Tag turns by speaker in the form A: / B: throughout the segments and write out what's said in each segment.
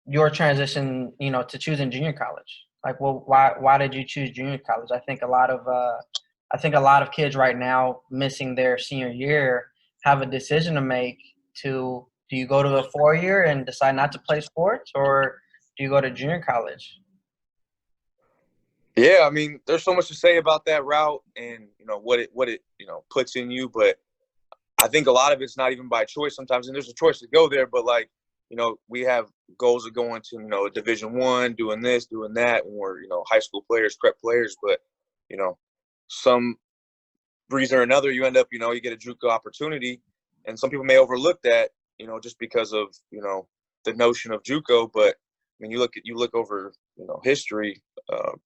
A: your transition, to choosing junior college. Like, well, why did you choose junior college? I think a lot of kids right now missing their senior year have a decision to make. Do you go to a 4 year and decide not to play sports, or do you go to junior college?
B: Yeah, I mean, there's so much to say about that route and what it puts in you, but I think a lot of it's not even by choice sometimes, and there's a choice to go there, but like we have goals of going to Division 1, doing this, doing that, when we're high school players, prep players, but you know some reason or another you end up you get a JUCO opportunity, and some people may overlook that just because of the notion of JUCO, but I mean you look over history.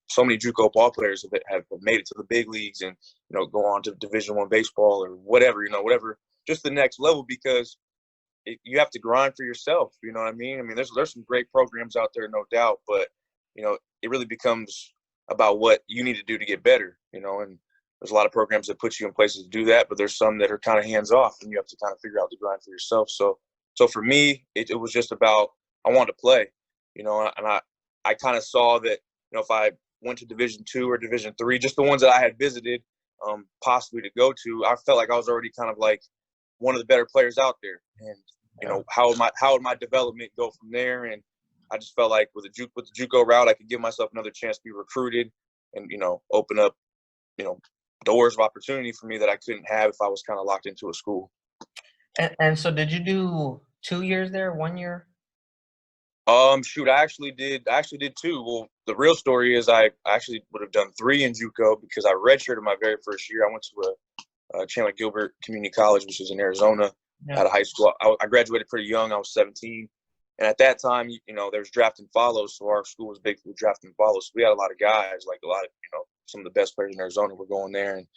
B: So many JUCO ball players have made it to the big leagues and go on to Division 1 baseball or whatever, whatever, just the next level, because you have to grind for yourself. You know what I mean? I mean, there's some great programs out there, no doubt, but it really becomes about what you need to do to get better. And there's a lot of programs that put you in places to do that, but there's some that are kind of hands off, and you have to kind of figure out the grind for yourself. So for me, it was just about I wanted to play, and I kind of saw that if I went to Division 2 or Division 3, just the ones that I had visited, possibly to go to, I felt like I was already kind of like one of the better players out there. And how would my development go from there? And I just felt like with the JUCO route, I could give myself another chance to be recruited and open up doors of opportunity for me that I couldn't have if I was kind of locked into a school.
A: And so, did you do 2 years there, 1 year?
B: Shoot, I actually did 2. Well, the real story is I actually would have done 3 in JUCO because I redshirted my very first year. I went to a Chandler Gilbert Community College, which is in Arizona,
A: Yeah.
B: out of high school. I graduated pretty young. I was 17. And at that time, there was draft and follow. So our school was big for draft and follow. So we had a lot of guys, like a lot of, some of the best players in Arizona were going there. And,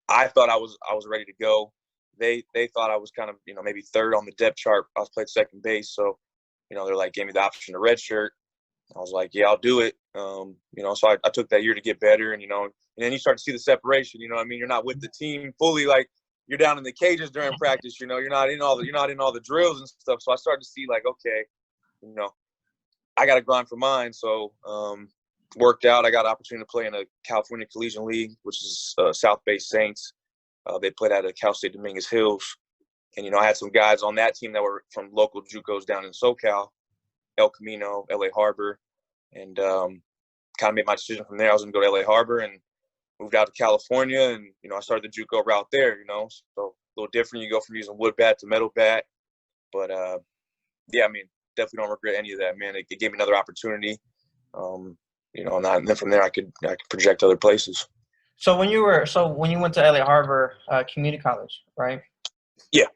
B: I thought I was ready to go. They thought I was kind of, maybe third on the depth chart. I was playing second base. So, they're like, gave me the option to redshirt. I was like, yeah, I'll do it. So I took that year to get better, and then you start to see the separation. You know what I mean? You're not with the team fully, like you're down in the cages during practice. You're not in all the drills and stuff. So I started to see like, okay, I got to grind for mine. So worked out. I got an opportunity to play in a California Collegiate League, which is South Bay Saints. They played out of Cal State Dominguez Hills, and I had some guys on that team that were from local JUCOs down in SoCal, El Camino, LA Harbor, and kind of made my decision from there. I was going to go to LA Harbor and moved out to California, and I started the JUCO route there. So a little different. You go from using wood bat to metal bat, but yeah, I mean, definitely don't regret any of that, man. It gave me another opportunity, and then from there I could project other places.
A: So when you went to LA Harbor Community College, right?
B: Yeah.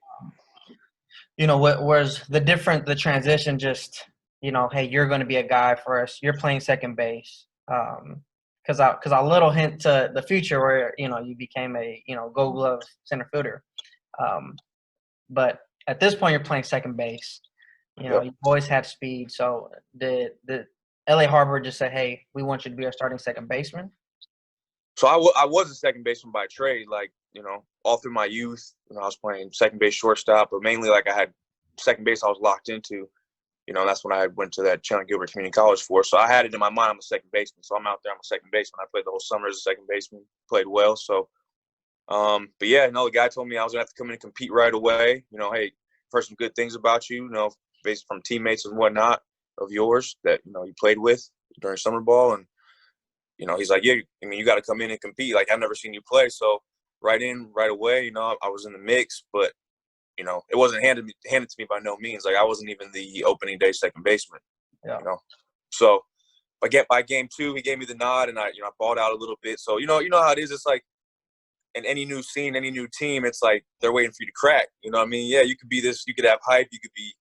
A: What was the transition? Just hey, you're going to be a guy for us. You're playing second base. Because a little hint to the future where you became a Gold Glove center fielder. But at this point, you're playing second base.
B: Yep.
A: You always had speed. So did LA Harbor just say, hey, we want you to be our starting second baseman?
B: So I was a second baseman by trade, like, all through my youth. I was playing second base, shortstop, but mainly like I had second base I was locked into. That's when I went to that Chandler Gilbert Community College for. So I had it in my mind I'm a second baseman. So I'm out there, I'm a second baseman. I played the whole summer as a second baseman, played well. So, but yeah, the guy told me I was going to have to come in and compete right away. Hey, heard some good things about you, based from teammates and whatnot of yours that, you played with during summer ball. And, he's like, yeah, I mean, you got to come in and compete. Like, I've never seen you play. So right in, right away, I was in the mix, but, it wasn't handed to me by no means. Like, I wasn't even the opening day second baseman.
A: Yeah.
B: So by game 2, he gave me the nod, and I balled out a little bit. So, you know how it is. It's like in any new scene, any new team, it's like they're waiting for you to crack. You know what I mean? Yeah, you could be this, you could have hype, you could be,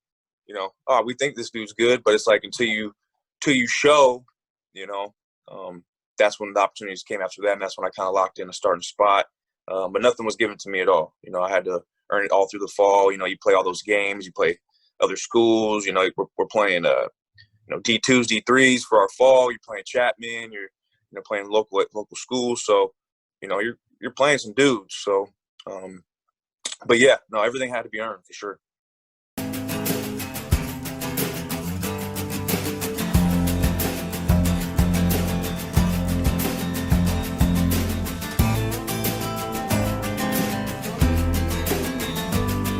B: oh, we think this dude's good, but it's like until you show, that's when the opportunities came after that, and that's when I kind of locked in a starting spot. But nothing was given to me at all. I had to earn it all through the fall. You play all those games, you play other schools. We're playing D2s, D3s for our fall. You're playing Chapman. You're playing local schools. So you're playing some dudes. So, but yeah, no, everything had to be earned for sure.